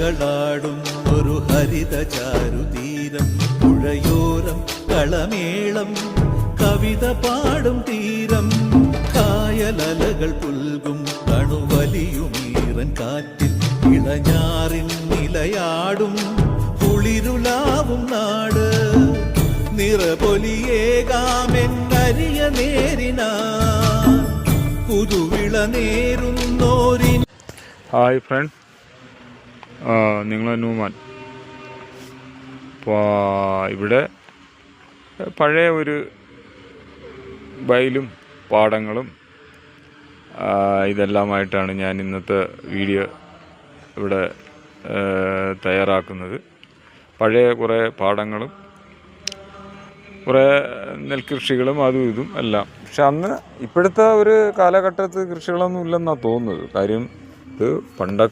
കിളികളാടും ഒരു ഹരിത ചാരുതീരം, പുഴയോരം കളമേളം കവിത പാടും തീരം, കായലലകൾ പുൽകും കണുവലിയുമീറൻ കാറ്റിൽ ഇളഞ്ഞാറിൻ നിലയാടും കുളിരുലാവും നാട്, നിറപൊലിയേകാമെന്നരിയ നേരിനാ പുതുവിള നേരുന്നോരി. ഹായ് ഫ്രണ്ട്, നിങ്ങൾ നൂമാൻ. അപ്പോൾ ഇവിടെ പഴയ ഒരു വയലും പാടങ്ങളും ഇതെല്ലാമായിട്ടാണ് ഞാൻ ഇന്നത്തെ വീഡിയോ ഇവിടെ തയ്യാറാക്കുന്നത്. പഴയ കുറേ പാടങ്ങളും കുറേ നെൽകൃഷികളും അതും ഇതും എല്ലാം. പക്ഷെ അന്ന് ഇപ്പോഴത്തെ ഒരു കാലഘട്ടത്തിൽ കൃഷികളൊന്നും ഇല്ലെന്നാണ് തോന്നുന്നത്. കാര്യം ഇത്